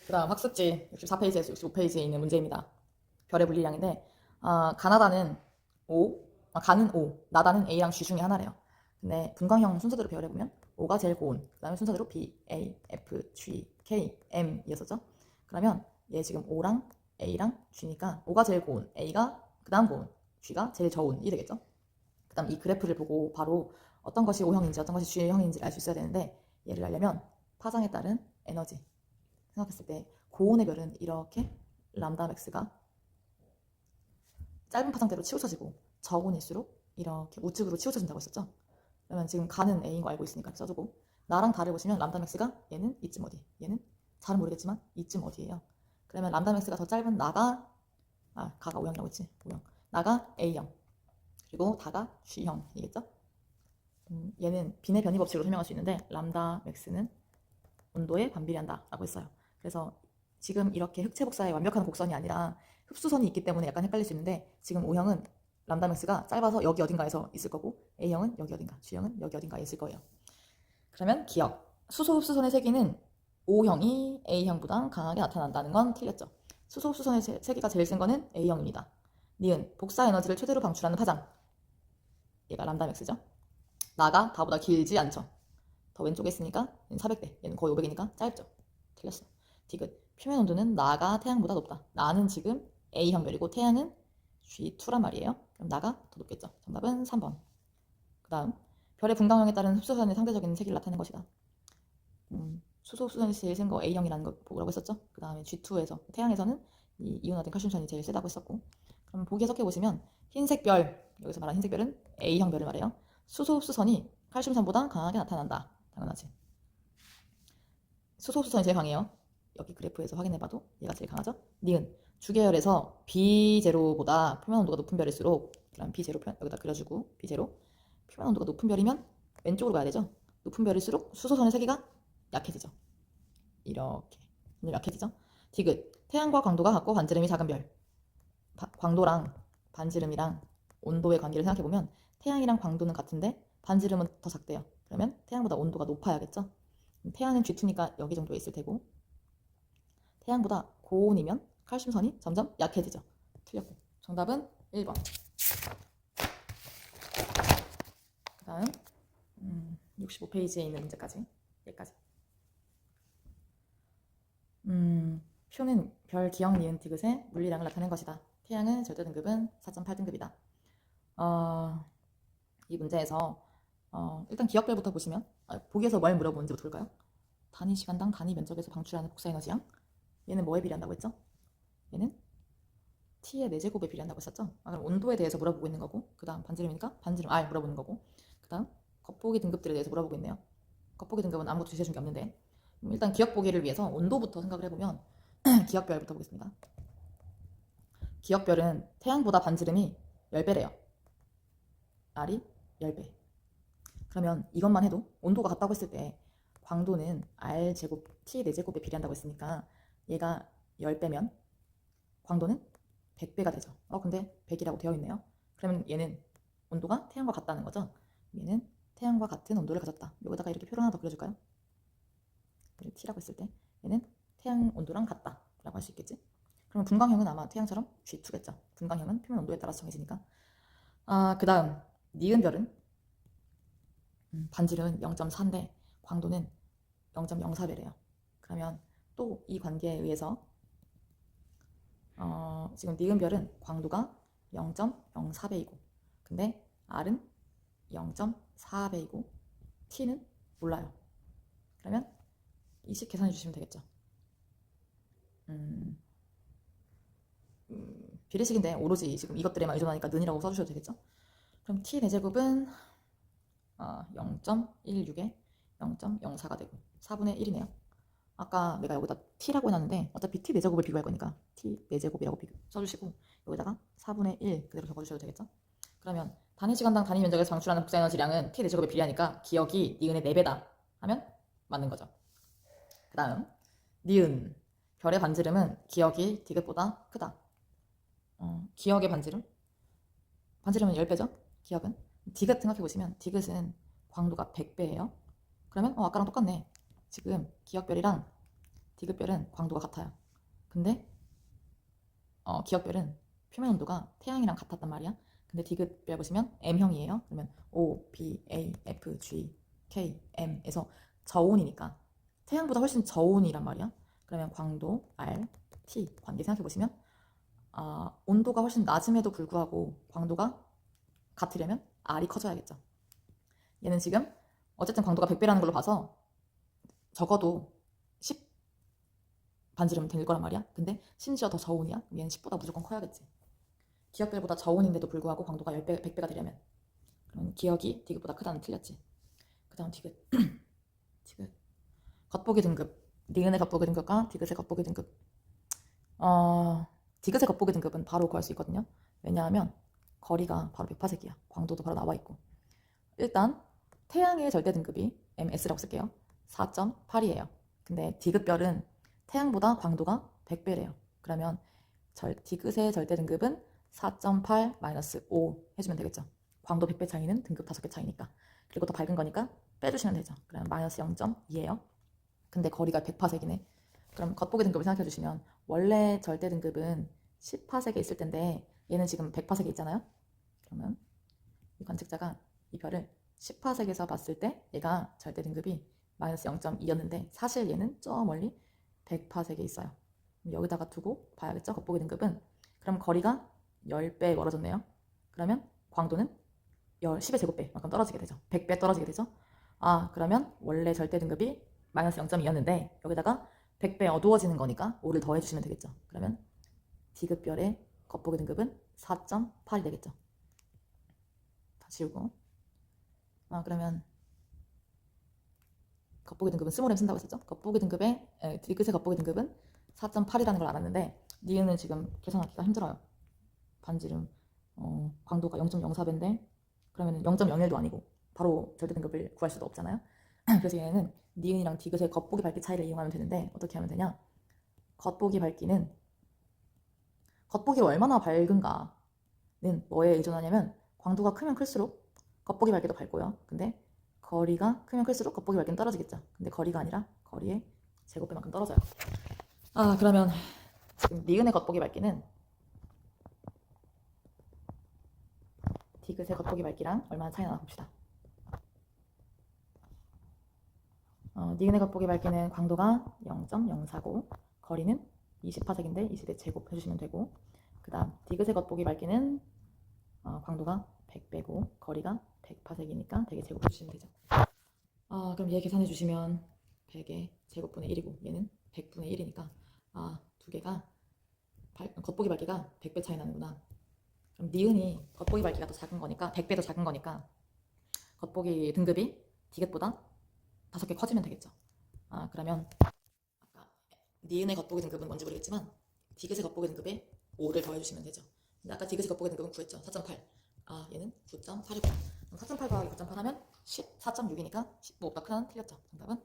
그 다음 학습지 64페이지에서 65페이지에 있는 문제입니다. 별의 분리량인데 가나다는 O, 가는 O, 나다는 A랑 G 중에 하나래요. 근데 분광형 순서대로 배열해보면 O가 제일 고운, 그 다음에 순서대로 B, A, F, G, K, M 이었었죠? 그러면 얘 지금 O랑 A랑 G니까 O가 제일 고운, A가 그 다음 고운, G가 제일 저운이 되겠죠? 그 다음 이 그래프를 보고 바로 어떤 것이 O형인지 어떤 것이 G형인지 알 수 있어야 되는데 얘를 알려면 파장에 따른 에너지 생각했을 때 고온의 별은 이렇게 람다 맥스가 짧은 파장대로 치우쳐지고 저온일수록 이렇게 우측으로 치우쳐진다고 했었죠. 그러면 지금 가는 A인 거 알고 있으니까 써주고 나랑 다를 보시면 람다 맥스가 얘는 이쯤 어디, 얘는 잘은 모르겠지만 이쯤 어디예요. 그러면 람다 맥스가 더 짧은 나가 가가 O형이라고 했지. O형. 나가 A형. 그리고 다가 G형이겠죠. 얘는 빈의 변이 법칙으로 설명할 수 있는데 람다 맥스는 온도에 반비례한다 라고 했어요. 그래서 지금 이렇게 흑체 복사의 완벽한 곡선이 아니라 흡수선이 있기 때문에 약간 헷갈릴 수 있는데 지금 O형은 람다 맥스가 짧아서 여기 어딘가에서 있을 거고 A형은 여기 어딘가, G형은 여기 어딘가에 있을 거예요. 그러면 기억. 수소 흡수선의 세기는 O형이 A형보다 강하게 나타난다는 건 틀렸죠. 수소 흡수선의 세기가 제일 센 거는 A형입니다. 니은 복사 에너지를 최대로 방출하는 파장. 얘가 람다 맥스죠. 나가 다보다 길지 않죠. 더 왼쪽에 있으니까 얘는 400대, 얘는 거의 500이니까 짧죠. 틀렸어. 디귿. 표면 온도는 나가 태양보다 높다. 나는 지금 A형별이고 태양은 G2란 말이에요. 그럼 나가 더 높겠죠. 정답은 3번. 그 다음 별의 분광형에 따른 흡수선의 상대적인 세기를 나타내는 것이다. 수소 흡수선이 제일 센 거 A형이라는 거 보라고 했었죠. 그 다음에 G2에서 태양에서는 이 이온화된 칼슘선이 제일 세다고 했었고 그럼 보기 해석해 보시면 흰색 별, 여기서 말하는 흰색 별은 A형 별을 말해요. 수소 흡수선이 칼슘선보다 강하게 나타난다. 당연하지. 수소 흡수선이 제일 강해요. 여기 그래프에서 확인해봐도 얘가 제일 강하죠. 니은 주계열에서 B0보다 표면 온도가 높은 별일수록 그럼 B0 여기다 그려주고 B0 표면 온도가 높은 별이면 왼쪽으로 가야 되죠. 높은 별일수록 수소선의 세기가 약해지죠. 이렇게 약해지죠. 디귿 태양과 광도가 같고 반지름이 작은 별. 광도랑 반지름이랑 온도의 관계를 생각해보면 태양이랑 광도는 같은데 반지름은 더 작대요. 그러면 태양보다 온도가 높아야겠죠. 태양은 G2니까 여기 정도에 있을 테고 태양보다 고온이면 칼슘선이 점점 약해지죠. 틀렸고 정답은 1번. 그 다음 65페이지에 있는 문제까지 여기까지. 표는 별 기억 니은 디귿의 물리량을 나타낸 것이다. 태양은 절대 등급은 4.8등급이다. 이 문제에서 일단 기억별부터 보시면 보기에서 뭘 물어보는지부터 볼까요? 단위 시간당 단위 면적에서 방출하는 복사 에너지량. 얘는 뭐에 비례한다고 했죠? 얘는 T의 4제곱에 비례한다고 했었죠? 그럼 온도에 대해서 물어보고 있는 거고 그 다음 반지름이니까 반지름 R 물어보는 거고 그 다음 겉보기 등급들에 대해서 물어보고 있네요. 겉보기 등급은 아무것도 주셔준 게 없는데 일단 기억 보기를 위해서 온도부터 생각을 해보면 기억별부터 보겠습니다. 기억별은 태양보다 반지름이 10배래요. R이 10배. 그러면 이것만 해도 온도가 같다고 했을 때 광도는 R제곱, T 4제곱에 비례한다고 했으니까 얘가 10배면 광도는 100배가 되죠. 근데 100이라고 되어 있네요. 그러면 얘는 온도가 태양과 같다는 거죠. 얘는 태양과 같은 온도를 가졌다. 여기다가 이렇게 표를 하나 더 그려줄까요? T라고 했을 때 얘는 태양 온도랑 같다 라고 할 수 있겠지. 그럼 분광형은 아마 태양처럼 G2겠죠. 분광형은 표면 온도에 따라서 정해지니까. 그 다음 니은별은 반지름은 0.4인데 광도는 0.04배래요. 그러면 또 이 관계에 의해서 지금 니은별은 광도가 0.04배이고 근데 R은 0.4배이고 T는 몰라요. 그러면 이식 계산해 주시면 되겠죠. 비례식인데 오로지 지금 이것들에만 의존하니까 는이라고 써주셔도 되겠죠. 그럼 T 4제곱은 0.16에 0.04가 되고 4분의 1이네요. 아까 내가 여기다 T라고 해놨는데 어차피 T 4제곱을 비교할 거니까 T 4제곱이라고 써주시고 여기다가 4분의 1 그대로 적어주셔도 되겠죠. 그러면 단위 시간당 단위 면적에서 방출하는 복사 에너지량은 T 4제곱에 비례하니까 기억이 니은의 4배다 하면 맞는 거죠. 그 다음 니은 별의 반지름은 기억이 디귿보다 크다. 기억의 반지름은 10배죠. 기억은 디귿 생각해보시면 디귿은 광도가 100배예요. 그러면 아까랑 똑같네. 지금 기억별이랑 디귿별은 광도가 같아요. 근데 기억별은 표면 온도가 태양이랑 같았단 말이야. 근데 디귿별 보시면 M형이에요. 그러면 O, B, A, F, G, K, M에서 저온이니까 태양보다 훨씬 저온이란 말이야. 그러면 광도 R, T 관계 생각해 보시면 온도가 훨씬 낮음에도 불구하고 광도가 같으려면 R이 커져야겠죠. 얘는 지금 어쨌든 광도가 100배라는 걸로 봐서 적어도 10 반지름 될 거란 말이야. 근데 심지어 더 저온이야. 얘는 10보다 무조건 커야겠지. 기억별보다 저온인데도 불구하고 광도가 10배, 100배가 되려면 그러면 기억이 디귿보다 크다는 틀렸지. 그 다음 디귿 디귿 겉보기 등급 니은의 겉보기 등급과 디귿의 겉보기 등급 디귿의 겉보기 등급은 바로 구할 수 있거든요. 왜냐하면 거리가 바로 100파섹이야. 광도도 바로 나와 있고. 일단 태양의 절대 등급이 MS라고 쓸게요. 4.8이에요. 근데 디귿별은 태양보다 광도가 100배래요. 그러면 디귿의 절대 등급은 4.8-5 해주면 되겠죠. 광도 100배 차이는 등급 5개 차이니까. 그리고 더 밝은 거니까 빼주시면 되죠. 그러면 마이너스 0.2예요. 근데 거리가 100파섹이네. 그럼 겉보기 등급을 생각해 주시면 원래 절대 등급은 10파섹에 있을 텐데 얘는 지금 100파섹에 있잖아요. 그러면 이 관측자가 이 별을 10파섹에서 봤을 때 얘가 절대 등급이 마이너스 0.2였는데 사실 얘는 저 멀리 100파섹에 있어요. 여기다가 두고 봐야겠죠. 겉보기 등급은. 그럼 거리가 10배 멀어졌네요. 그러면 광도는 10의 제곱배만큼 떨어지게 되죠. 100배 떨어지게 되죠. 그러면 원래 절대 등급이 마이너스 0.2였는데 여기다가 100배 어두워지는 거니까 5를 더해주시면 되겠죠. 그러면 디귿별의 겉보기 등급은 4.8이 되겠죠. 다 지우고. 그러면 겉보기 등급은 스몰 M 쓴다고 했었죠. 겉보기 등급의 디귿의 겉보기 등급은 4.8이라는 걸 알았는데 니은은 지금 계산하기가 힘들어요. 반지름 광도가 0.04배인데 그러면 0.01도 아니고 바로 절대 등급을 구할 수도 없잖아요. 그래서 얘는 니은이랑 디귿의 겉보기 밝기 차이를 이용하면 되는데 어떻게 하면 되냐? 겉보기 밝기는 겉보기가 얼마나 밝은가는 뭐에 의존하냐면 광도가 크면 클수록 겉보기 밝기도 밝고요. 근데 거리가 크면 클수록 겉보기 밝기는 떨어지겠죠. 근데 거리가 아니라 거리의 제곱배만큼 떨어져요. 그러면 지금 니은의 겉보기 밝기는 디귿의 겉보기 밝기랑 얼마나 차이 나나 봅시다. 니은의 겉보기 밝기는 광도가 0.049, 거리는 20파섹인데 20의 제곱 해주시면 되고, 그 다음 디귿의 겉보기 밝기는 광도가 100배고 거리가 100파섹이니까 100의 제곱 해주시면 되죠. 그럼 얘 계산해 주시면 100의 제곱분의 1이고 얘는 100분의 1이니까 두 개가 겉보기 밝기가 100배 차이 나는구나. 그럼 니은이 겉보기 밝기가 더 작은 거니까 100배 더 작은 거니까 겉보기 등급이 디귿보다 5개 커지면 되겠죠. 그러면 아까 니은의 겉보기 등급은 뭔지 모르겠지만 디귿의 겉보기 등급에 5를 더해주시면 되죠. 근데 아까 디귿의 겉보기 등급은 9였죠. 4.8. 얘는 9.8이고 4.8 더하기 9.8 하면 14.6이니까 15보다 크다는 틀렸죠. 정답은